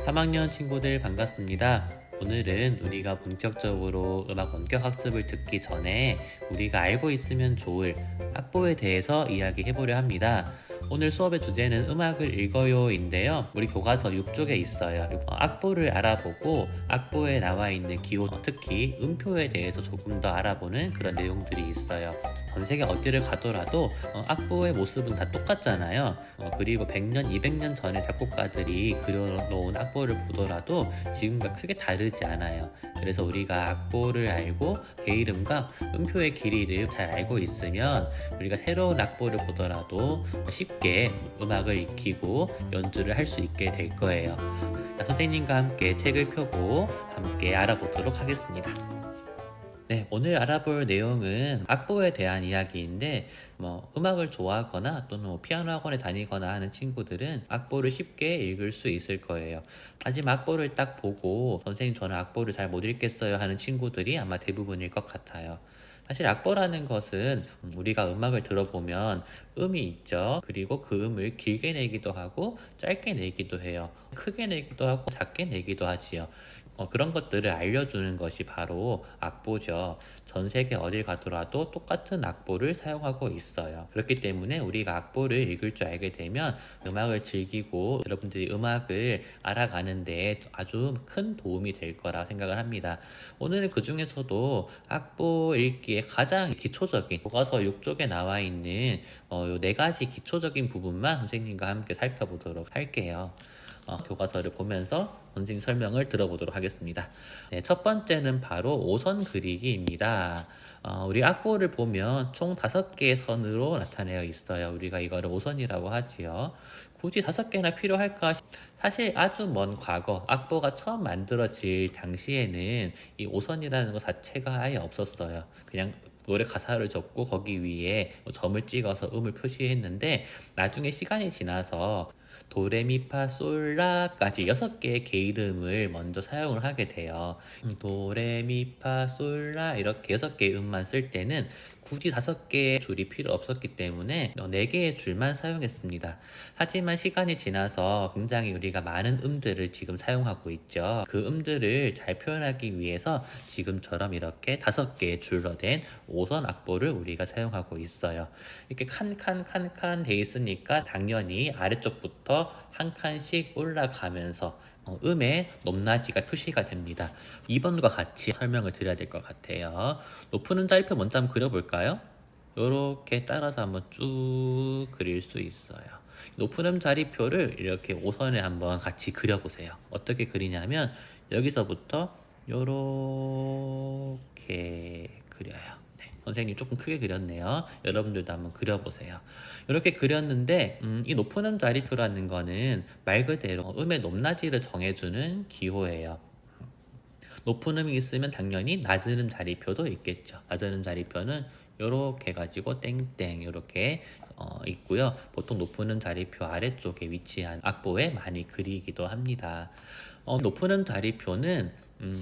3학년 친구들 반갑습니다. 오늘은 우리가 본격적으로 음악 원격 학습을 듣기 전에 우리가 알고 있으면 좋을 악보에 대해서 이야기해 보려 합니다. 오늘 수업의 주제는 음악을 읽어요인데요. 우리 교과서 6쪽에 있어요. 악보를 알아보고 악보에 나와 있는 기호, 특히 음표에 대해서 조금 더 알아보는 그런 내용들이 있어요. 전 세계 어디를 가더라도 악보의 모습은 다 똑같잖아요. 그리고 100년, 200년 전에 작곡가들이 그려놓은 악보를 보더라도 지금과 크게 다르지 않아요. 그래서 우리가 악보를 알고 개 이름과 음표의 길이를 잘 알고 있으면 우리가 새로운 악보를 보더라도 쉽게 음악을 익히고 연주를 할 수 있게 될 거예요. 자, 선생님과 함께 책을 펴고 함께 알아보도록 하겠습니다. 네, 오늘 알아볼 내용은 악보에 대한 이야기인데, 음악을 좋아하거나 또는 피아노 학원에 다니거나 하는 친구들은 악보를 쉽게 읽을 수 있을 거예요. 하지만 악보를 딱 보고 선생님 저는 악보를 잘 못 읽겠어요 하는 친구들이 아마 대부분일 것 같아요. 사실 악보라는 것은 우리가 음악을 들어보면 음이 있죠. 그리고 그 음을 길게 내기도 하고 짧게 내기도 해요. 크게 내기도 하고 작게 내기도 하지요. 그런 것들을 알려주는 것이 바로 악보죠. 전 세계 어딜 가더라도 똑같은 악보를 사용하고 있어요. 그렇기 때문에 우리가 악보를 읽을 줄 알게 되면 음악을 즐기고 여러분들이 음악을 알아가는 데 아주 큰 도움이 될 거라 생각을 합니다. 오늘은 그 중에서도 악보 읽기에 가장 기초적인 교과서 6쪽에 나와 있는 요 네 가지 기초적인 부분만 선생님과 함께 살펴보도록 할게요. 교과서를 보면서 선생님 설명을 들어보도록 하겠습니다. 네, 첫 번째는 바로 오선 그리기입니다. 우리 악보를 보면 총 5개의 선으로 나타내어 있어요. 우리가 이거를 오선이라고 하지요. 굳이 5개나 필요할까? 사실 아주 먼 과거, 악보가 처음 만들어질 당시에는 이 오선이라는 것 자체가 아예 없었어요. 그냥 노래 가사를 적고 거기 위에 점을 찍어서 음을 표시했는데 나중에 시간이 지나서 도레미파솔라까지 6개의 개 이름을 먼저 사용을 하게 돼요. 도레미파솔라 이렇게 6개의 음만 쓸 때는 굳이 5개의 줄이 필요 없었기 때문에 4개의 줄만 사용했습니다. 하지만 시간이 지나서 굉장히 우리가 많은 음들을 지금 사용하고 있죠. 그 음들을 잘 표현하기 위해서 지금처럼 이렇게 5개의 줄로 된 5선 악보를 우리가 사용하고 있어요. 이렇게 칸칸칸칸 돼 있으니까 당연히 아래쪽부터 한 칸씩 올라가면서 음의 높낮이가 표시가 됩니다. 2번과 같이 설명을 드려야 될 것 같아요. 높은 음자리표 먼저 한번 그려볼까요? 이렇게 따라서 한번 쭉 그릴 수 있어요. 높은 음자리표를 이렇게 5선에 한번 같이 그려보세요. 어떻게 그리냐면 여기서부터 이렇게 그려요. 선생님 조금 크게 그렸네요. 여러분들도 한번 그려보세요. 이렇게 그렸는데 이 높은 음 자리표라는 거는 말 그대로 음의 높낮이를 정해주는 기호예요. 높은 음이 있으면 당연히 낮은 음 자리표도 있겠죠. 낮은 음 자리표는 요렇게 가지고 땡땡 요렇게 있고요. 보통 높은 음 자리표 아래쪽에 위치한 악보에 많이 그리기도 합니다. 높은 음 자리표는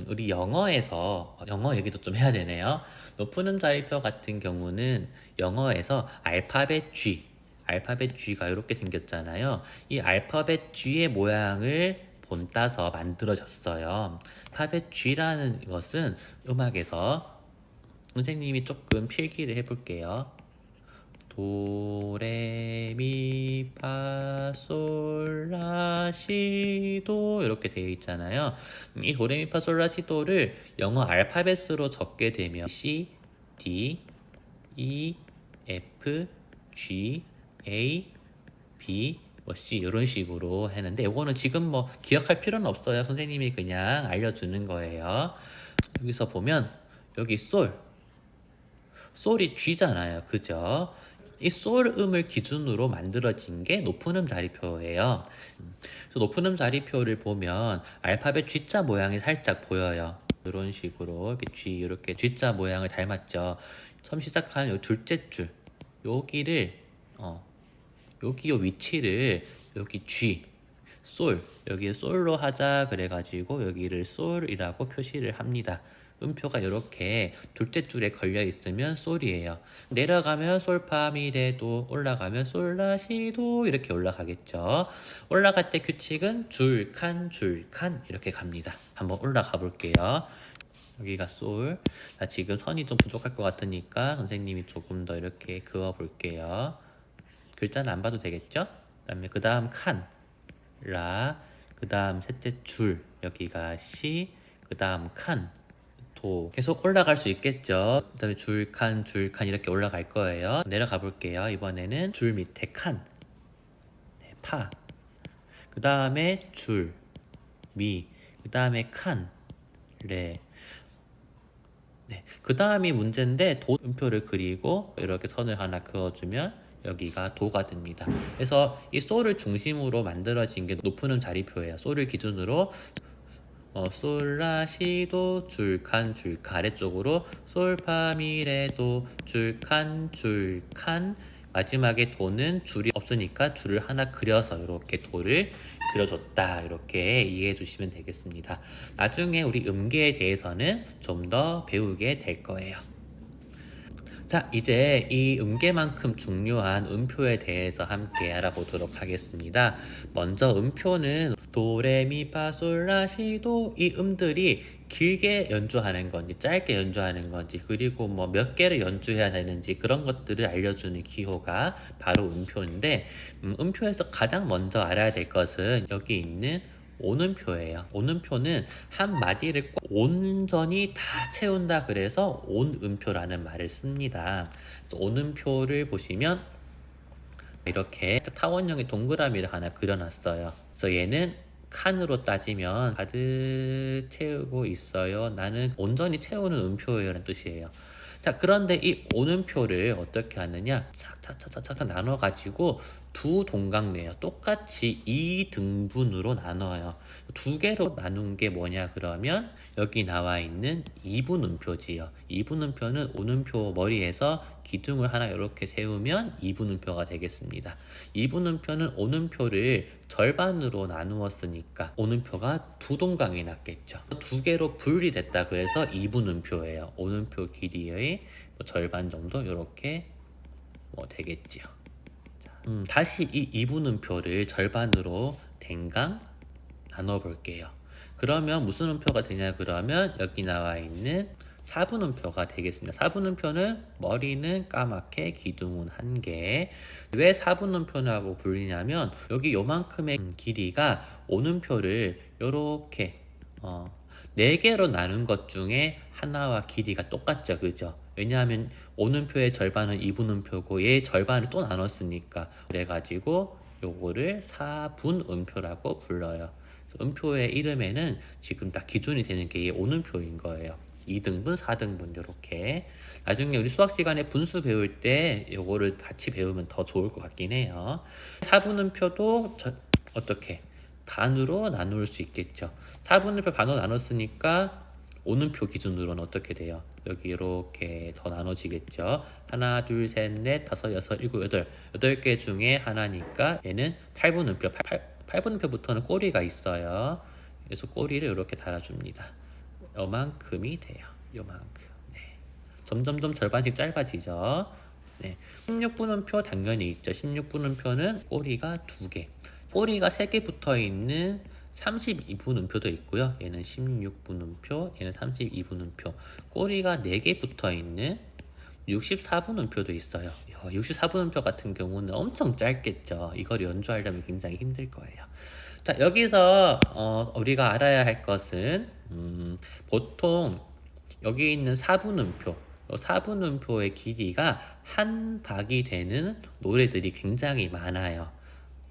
우리 영어에서 영어 얘기도 좀 해야 되네요. 높은 음 자리표 같은 경우는 영어에서 알파벳 G가 이렇게 생겼잖아요. 이 알파벳 G의 모양을 본따서 만들어졌어요. 알파벳 G라는 것은 음악에서 선생님이 조금 필기를 해볼게요. 도레미파솔라시도 이렇게 되어 있잖아요. 이 도레미파솔라시도를 영어 알파벳으로 적게 되면 C, D, E, F, G, A, B, C 이런 식으로 했는데 이거는 지금 기억할 필요는 없어요. 선생님이 그냥 알려주는 거예요. 여기서 보면 여기 솔이 G잖아요. 그죠? 이 솔 음을 기준으로 만들어진 게 높은 음 자리표예요. 그래서 높은 음 자리표를 보면 알파벳 G자 모양이 살짝 보여요. 이런 식으로 이렇게 이렇게 G자 모양을 닮았죠. 처음 시작하는 요 둘째 줄 여기를 여기 요 위치를 여기 G 솔 여기 솔로 하자 그래가지고 여기를 솔이라고 표시를 합니다. 음표가 이렇게 둘째 줄에 걸려 있으면 솔이에요. 내려가면 솔파미레도, 올라가면 솔라시도 이렇게 올라가겠죠. 올라갈 때 규칙은 줄칸 줄칸 이렇게 갑니다. 한번 올라가 볼게요. 여기가 솔. 나 지금 선이 좀 부족할 것 같으니까 선생님이 조금 더 이렇게 그어 볼게요. 글자는 안 봐도 되겠죠? 그다음에 그 다음 칸, 라, 그 다음 셋째 줄, 여기가 시, 그 다음 칸, 도. 계속 올라갈 수 있겠죠? 그 다음에 줄, 칸 이렇게 올라갈 거예요. 내려가 볼게요. 이번에는 줄 밑에 칸, 네, 파, 그 다음에 줄, 미, 그 다음에 칸, 레. 네, 그 다음이 문제인데 도 음표를 그리고 이렇게 선을 하나 그어주면 여기가 도가 됩니다. 그래서 이 솔을 중심으로 만들어진 게 높은 음 자리표예요. 솔을 기준으로 솔라시도 줄칸 줄칸 아래쪽으로 솔파미레도 줄칸 줄칸 마지막에 도는 줄이 없으니까 줄을 하나 그려서 이렇게 도를 그려줬다 이렇게 이해해 주시면 되겠습니다. 나중에 우리 음계에 대해서는 좀 더 배우게 될 거예요. 자, 이제 이 음계만큼 중요한 음표에 대해서 함께 알아보도록 하겠습니다. 먼저 음표는 도레미파솔라시도 이 음들이 길게 연주하는 건지 짧게 연주하는 건지 그리고 뭐 몇 개를 연주해야 되는지 그런 것들을 알려주는 기호가 바로 음표인데 음표에서 가장 먼저 알아야 될 것은 여기 있는 온음표예요. 온음표는 한 마디를 꼭 온전히 다 채운다 그래서 온음표라는 말을 씁니다. 온음표를 보시면 이렇게 타원형의 동그라미를 하나 그려놨어요. 그래서 얘는 칸으로 따지면 가득 채우고 있어요. 나는 온전히 채우는 음표예요 라는 뜻이에요. 자, 그런데 이 온음표를 어떻게 하느냐, 착착착착착 나눠가지고 두 동강내요. 똑같이 2등분으로 나눠요. 두 개로 나눈 게 뭐냐 그러면 여기 나와 있는 이분음표지요. 이분음표는 온음표 머리에서 기둥을 하나 이렇게 세우면 이분음표가 되겠습니다. 이분음표는 온음표를 절반으로 나누었으니까 온음표가 두 동강이 났겠죠. 두 개로 분리됐다 그래서 이분음표예요. 온음표 길이의 절반 정도 이렇게 되겠지요. 다시 이 이분음표를 절반으로 댕강 나눠 볼게요. 그러면 무슨 음표가 되냐 그러면 여기 나와 있는 4분음표가 되겠습니다. 4분음표는 머리는 까맣게 기둥은 1개. 왜 4분음표라고 불리냐면 여기 요만큼의 길이가 온음표를 요렇게 4개로 나눈 것 중에 하나와 길이가 똑같죠. 그죠? 왜냐하면 온음표의 절반은 이분음표고 얘의 절반을 또 나눴으니까 그래가지고 요거를 4분음표라고 불러요. 음표의 이름에는 지금 딱 기준이 되는 게 이 온음표인 거예요. 2등분, 4등분 이렇게. 나중에 우리 수학 시간에 분수 배울 때 요거를 같이 배우면 더 좋을 것 같긴 해요. 4분음표도 어떻게? 반으로 나눌 수 있겠죠. 4분음표 반으로 나눴으니까 온음표 기준으로는 어떻게 돼요? 여기 이렇게 더 나눠지겠죠. 하나, 둘, 셋, 넷, 다섯, 여섯, 일곱, 여덟. 8개 중에 하나니까 얘는 8분음표. 8분음표부터는 꼬리가 있어요. 그래서 꼬리를 이렇게 달아줍니다. 요만큼이 돼요. 요만큼. 네. 점점점 절반씩 짧아지죠. 네. 16분음표 당연히 있죠. 16분음표는 꼬리가 2개. 꼬리가 3개 붙어 있는 32분음표도 있고요. 얘는 16분음표, 얘는 32분음표. 꼬리가 4개 붙어 있는 64분음표도 있어요. 64분음표 같은 경우는 엄청 짧겠죠. 이걸 연주하려면 굉장히 힘들 거예요. 자, 여기서 우리가 알아야 할 것은 보통 여기 있는 4분음표, 4분음표의 길이가 한 박이 되는 노래들이 굉장히 많아요.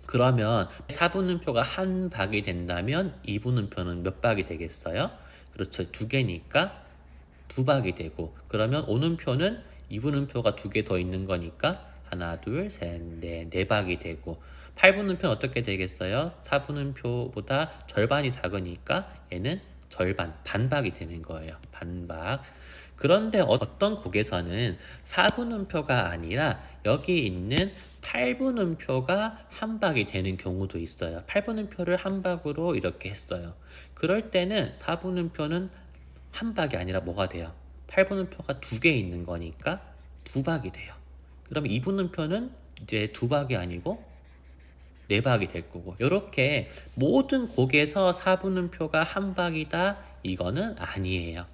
그러면 4분음표가 한 박이 된다면 2분음표는 몇 박이 되겠어요? 그렇죠. 2개니까 2박이 되고, 그러면 온음표는 2분음표가 2개 더 있는 거니까 하나, 둘, 셋, 넷, 4박이 되고, 8분음표는 어떻게 되겠어요? 4분음표보다 절반이 작으니까 얘는 절반, 반박이 되는 거예요. 반박. 그런데 어떤 곡에서는 4분음표가 아니라 여기 있는 8분음표가 한 박이 되는 경우도 있어요. 8분음표를 한 박으로 이렇게 했어요. 그럴 때는 4분음표는 한 박이 아니라 뭐가 돼요? 팔분음표가 두 개 있는 거니까 두 박이 돼요. 그러면 이분음표는 이제 두 박이 아니고 네 박이 될 거고, 이렇게 모든 곡에서 사분음표가 한 박이다, 이거는 아니에요.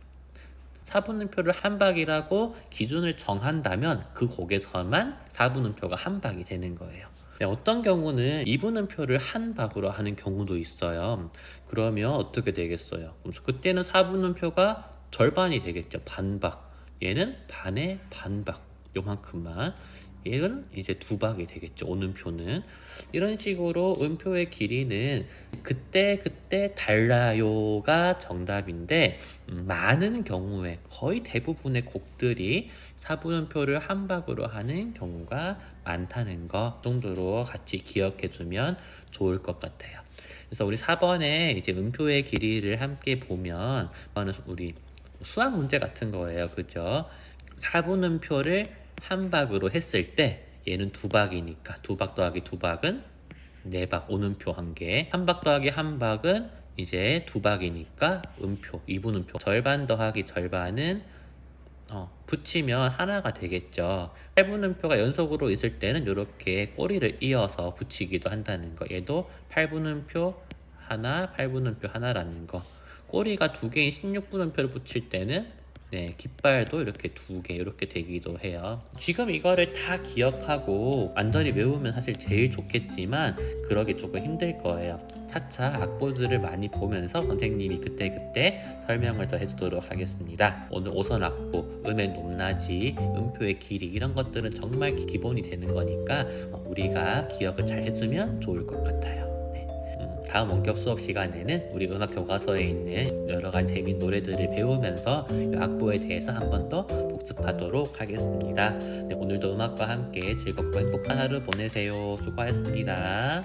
사분음표를 한 박이라고 기준을 정한다면 그 곡에서만 사분음표가 한 박이 되는 거예요. 어떤 경우는 이분음표를 한 박으로 하는 경우도 있어요. 그러면 어떻게 되겠어요? 그때는 사분음표가 절반이 되겠죠. 반박. 얘는 반의 반박. 요만큼만. 얘는 이제 두 박이 되겠죠. 오음표는. 이런 식으로 음표의 길이는 그때 달라요가 정답인데, 많은 경우에 거의 대부분의 곡들이 사분음표를 한 박으로 하는 경우가 많다는 거 정도로 같이 기억해 두면 좋을 것 같아요. 그래서 우리 4번에 이제 음표의 길이를 함께 보면, 우리 수학 문제 같은 거예요. 그죠? 사분음표를 한 박으로 했을 때 얘는 두 박이니까 두 박 더하기 두 박은 네 박, 오음표 한 개. 한 박 더하기 한 박은 이제 두 박이니까 음표, 이분음표. 절반 더하기 절반은 붙이면 하나가 되겠죠. 팔분음표가 연속으로 있을 때는 이렇게 꼬리를 이어서 붙이기도 한다는 거. 얘도 팔분음표 하나, 팔분음표 하나라는 거. 꼬리가 두 개인 16분음표를 붙일 때는 깃발도 이렇게 두 개 이렇게 되기도 해요. 지금 이거를 다 기억하고 완전히 외우면 사실 제일 좋겠지만 그러기 조금 힘들 거예요. 차차 악보들을 많이 보면서 선생님이 그때 설명을 더 해주도록 하겠습니다. 오늘 오선 악보, 음의 높낮이, 음표의 길이, 이런 것들은 정말 기본이 되는 거니까 우리가 기억을 잘 해주면 좋을 것 같아요. 다음 원격 수업 시간에는 우리 음악 교과서에 있는 여러 가지 재미있는 노래들을 배우면서 이 악보에 대해서 한 번 더 복습하도록 하겠습니다. 오늘도 음악과 함께 즐겁고 행복한 하루 보내세요. 수고하셨습니다.